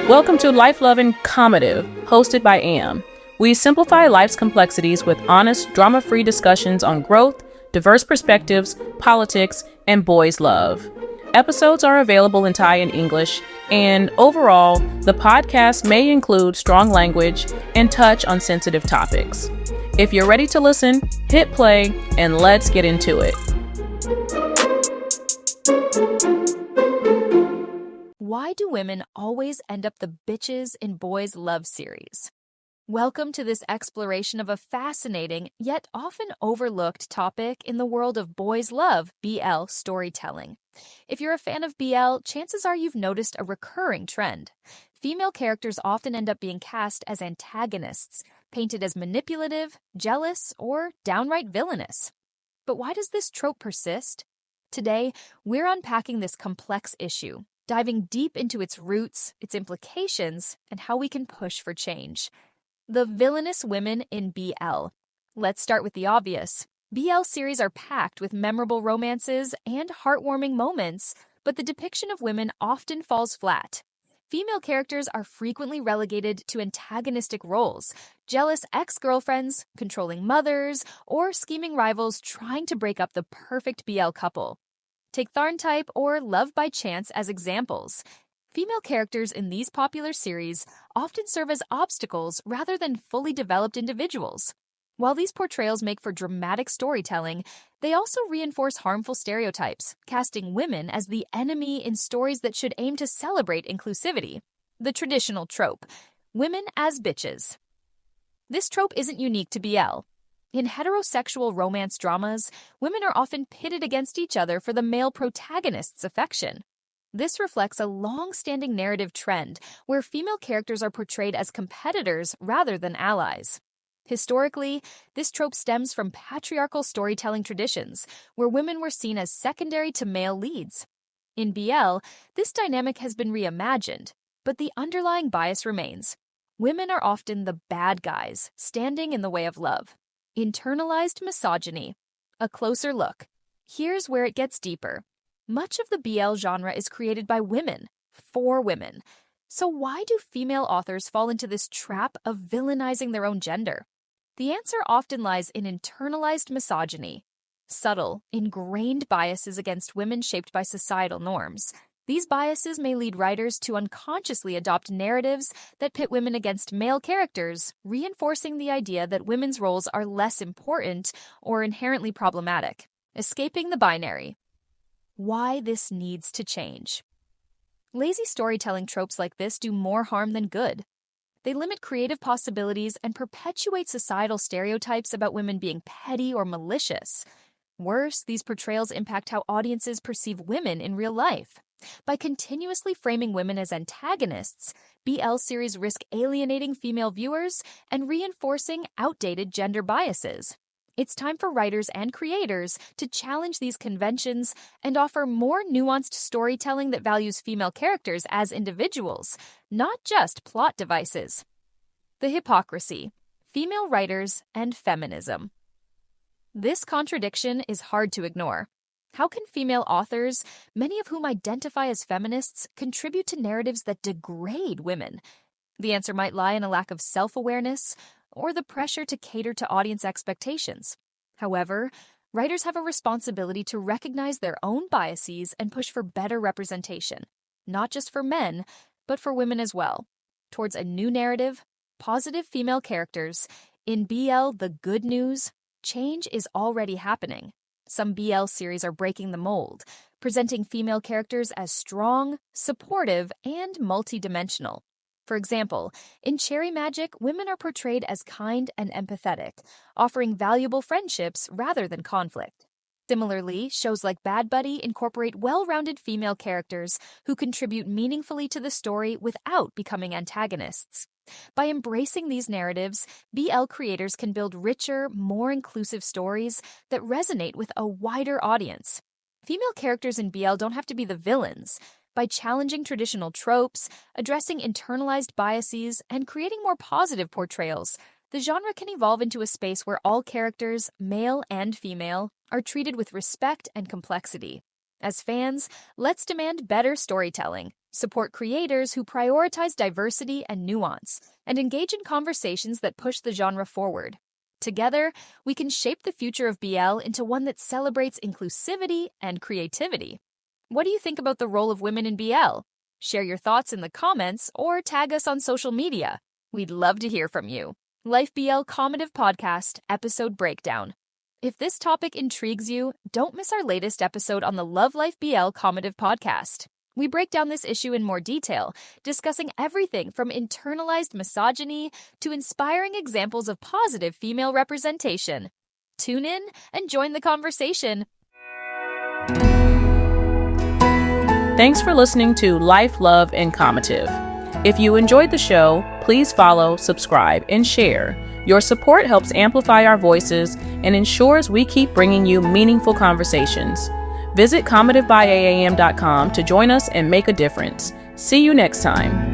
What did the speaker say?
Welcome to Life Loving Commetive, hosted by Aam. We simplify life's complexities with honest, drama-free discussions on growth, diverse perspectives, politics, and boys' love. Episodes are available in Thai and English, and overall, the podcast may include strong language and touch on sensitive topics. If you're ready to listen, hit play, and let's get into it. Why do women always end up the bitches in boys' love series? Welcome to this exploration of a fascinating, yet often overlooked topic in the world of boys' love, BL storytelling. If you're a fan of BL, chances are you've noticed a recurring trend. Female characters often end up being cast as antagonists, painted as manipulative, jealous, or downright villainous. But why does this trope persist? Today, we're unpacking this complex issue, diving deep into its roots, its implications, and how we can push for change. The villainous women in BL. Let's start with the obvious. BL series are packed with memorable romances and heartwarming moments, but the depiction of women often falls flat. Female characters are frequently relegated to antagonistic roles, jealous ex-girlfriends, controlling mothers, or scheming rivals trying to break up the perfect BL couple. Take Tharn Type or Love by Chance as examples. Female characters in these popular series often serve as obstacles rather than fully developed individuals. While these portrayals make for dramatic storytelling, they also reinforce harmful stereotypes, casting women as the enemy in stories that should aim to celebrate inclusivity. The traditional trope, women as bitches. This trope isn't unique to BL. In heterosexual romance dramas, women are often pitted against each other for the male protagonist's affection. This reflects a long-standing narrative trend where female characters are portrayed as competitors rather than allies. Historically, this trope stems from patriarchal storytelling traditions, where women were seen as secondary to male leads. In BL, this dynamic has been reimagined, but the underlying bias remains. Women are often the bad guys, standing in the way of love. Internalized misogyny. A closer look. Here's where it gets deeper. Much of the BL genre is created by women, for women. So why do female authors fall into this trap of villainizing their own gender? The answer often lies in internalized misogyny. Subtle, ingrained biases against women shaped by societal norms. These biases may lead writers to unconsciously adopt narratives that pit women against male characters, reinforcing the idea that women's roles are less important or inherently problematic, escaping the binary. Why this needs to change. Lazy storytelling tropes like this do more harm than good. They limit creative possibilities and perpetuate societal stereotypes about women being petty or malicious. Worse, these portrayals impact how audiences perceive women in real life. By continuously framing women as antagonists, BL series risk alienating female viewers and reinforcing outdated gender biases. It's time for writers and creators to challenge these conventions and offer more nuanced storytelling that values female characters as individuals, not just plot devices. The hypocrisy, female writers and feminism. This contradiction is hard to ignore. How can female authors, many of whom identify as feminists, contribute to narratives that degrade women? The answer might lie in a lack of self-awareness or the pressure to cater to audience expectations. However, writers have a responsibility to recognize their own biases and push for better representation, not just for men, but for women as well, towards a new narrative, positive female characters. In BL, the good news, change is already happening. Some BL series are breaking the mold, presenting female characters as strong, supportive, and multidimensional. For example, in Cherry Magic, women are portrayed as kind and empathetic, offering valuable friendships rather than conflict. Similarly, shows like Bad Buddy incorporate well-rounded female characters who contribute meaningfully to the story without becoming antagonists. By embracing these narratives, BL creators can build richer, more inclusive stories that resonate with a wider audience. Female characters in BL don't have to be the villains. By challenging traditional tropes, addressing internalized biases, and creating more positive portrayals, the genre can evolve into a space where all characters, male and female, are treated with respect and complexity. As fans, let's demand better storytelling support creators who prioritize diversity and nuance, and engage in conversations that push the genre forward. Together, we can shape the future of BL into one that celebrates inclusivity and creativity. What do you think about the role of women in BL? Share your thoughts in the comments or tag us on social media. We'd love to hear from you. Life BL Commetive Podcast, Episode Breakdown. If this topic intrigues you, don't miss our latest episode on the Love Life BL Commetive Podcast. We break down this issue in more detail, discussing everything from internalized misogyny to inspiring examples of positive female representation. Tune in and join the conversation. Thanks for listening to Life, Love, and Commetive. If you enjoyed the show, please follow, subscribe, and share. Your support helps amplify our voices and ensures we keep bringing you meaningful conversations. Visit CommetiveByAAM.com to join us and make a difference. See you next time.